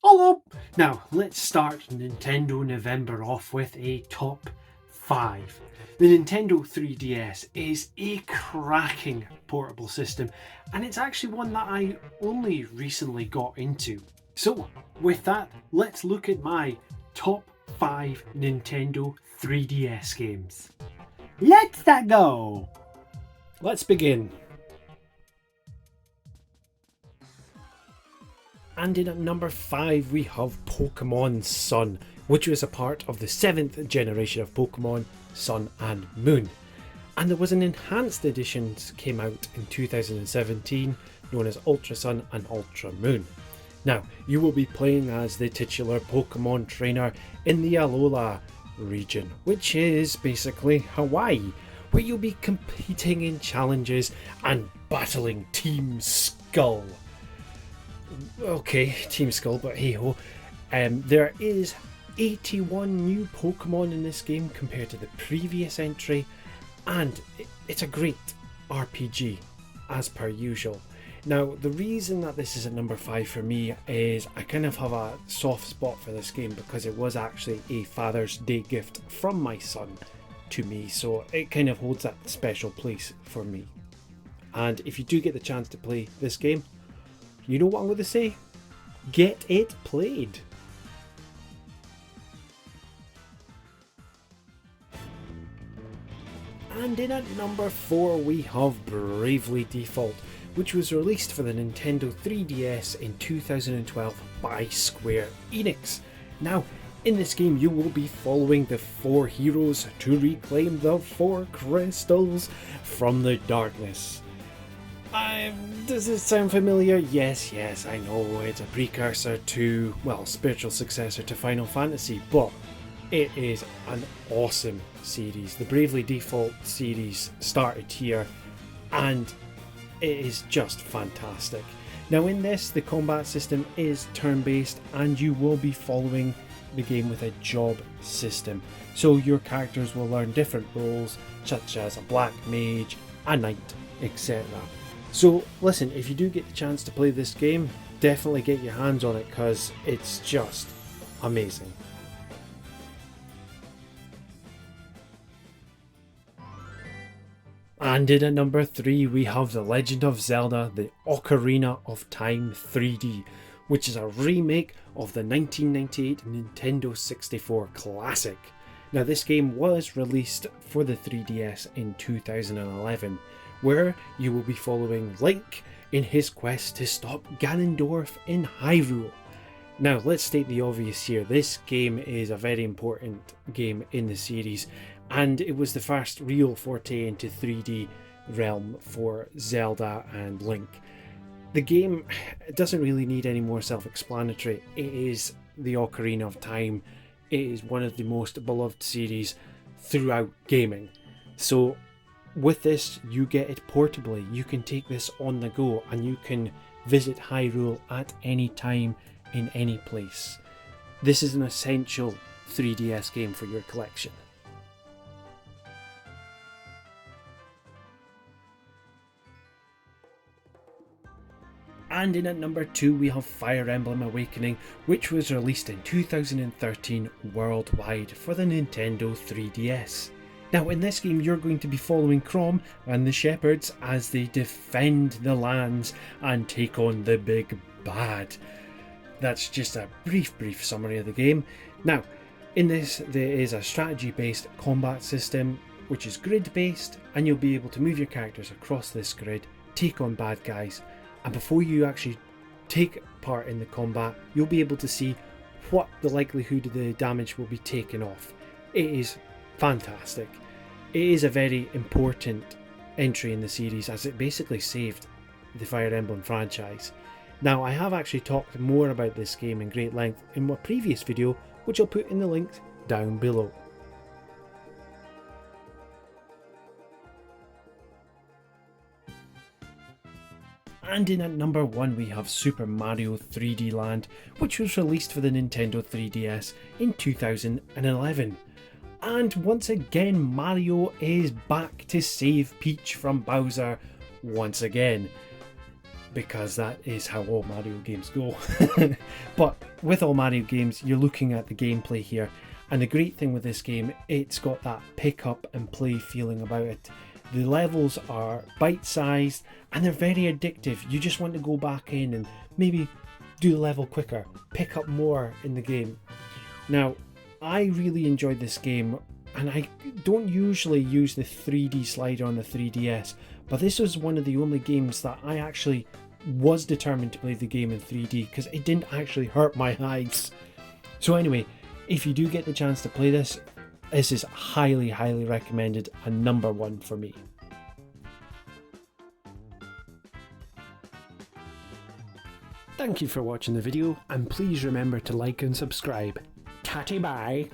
Hello! Now, let's start Nintendo November off with a top 5. The Nintendo 3DS is a cracking portable system, and it's actually one that I only recently got into. So, with that, let's look at my top 5 Nintendo 3DS games. Let's go! Let's begin. And in at number 5 we have Pokemon Sun, which was a part of the 7th generation of Pokemon Sun and Moon. And there was an enhanced edition that came out in 2017 known as Ultra Sun and Ultra Moon. Now, you will be playing as the titular Pokemon trainer in the Alola region, which is basically Hawaii, where you'll be competing in challenges and battling Team Skull. Okay, Team Skull, but hey ho. There is 81 new Pokemon in this game compared to the previous entry, and it's a great RPG as per usual. Now, the reason that this is at number 5 for me is I kind of have a soft spot for this game because it was actually a Father's Day gift from my son to me, so it kind of holds that special place for me. And if you do get the chance to play this game, you know what I'm going to say? Get it played! And in at number 4 we have Bravely Default, which was released for the Nintendo 3DS in 2012 by Square Enix. Now, in this game you will be following the 4 heroes to reclaim the 4 crystals from the darkness. Does it sound familiar? Yes, I know it's a precursor to, well, spiritual successor to Final Fantasy, but it is an awesome series. The Bravely Default series started here, and it is just fantastic. Now in this, the combat system is turn-based, and you will be following the game with a job system. So your characters will learn different roles, such as a black mage, a knight, etc. So listen, if you do get the chance to play this game, definitely get your hands on it because it's just amazing. And in at number 3 we have The Legend of Zelda, The Ocarina of Time 3D, which is a remake of the 1998 Nintendo 64 classic. Now this game was released for the 3DS in 2011, where you will be following Link in his quest to stop Ganondorf in Hyrule. Now, let's state the obvious here. This game is a very important game in the series, and it was the first real forte into 3D realm for Zelda and Link. The game doesn't really need any more self-explanatory. It is the Ocarina of Time. It is one of the most beloved series throughout gaming. So with this, you get it portably. You can take this on the go and you can visit Hyrule at any time in any place. This is an essential 3DS game for your collection. And in at number 2 we have Fire Emblem Awakening, which was released in 2013 worldwide for the Nintendo 3DS. Now in this game you're going to be following Chrom and the Shepherds as they defend the lands and take on the big bad. That's just a brief summary of the game. Now in this there is a strategy based combat system which is grid based, and you'll be able to move your characters across this grid, take on bad guys, and before you actually take part in the combat you'll be able to see what the likelihood of the damage will be taken off. It is fantastic. It is a very important entry in the series as it basically saved the Fire Emblem franchise. Now I have actually talked more about this game in great length in my previous video, which I'll put in the link down below. And in at number 1 we have Super Mario 3D Land, which was released for the Nintendo 3DS in 2011. And once again, Mario is back to save Peach from Bowser once again. because that is how all Mario games go. But with all Mario games, you're looking at the gameplay here, and the great thing with this game, it's got that pick up and play feeling about it. The levels are bite-sized and they're very addictive. You just want to go back in and maybe do the level quicker, pick up more in the game. Now, I really enjoyed this game, and I don't usually use the 3D slider on the 3DS, but this was one of the only games that I actually was determined to play the game in 3D because it didn't actually hurt my eyes. So anyway, if you do get the chance to play this, this is highly, highly recommended and number one for me. Thank you for watching the video, and please remember to like and subscribe. Tatty bye!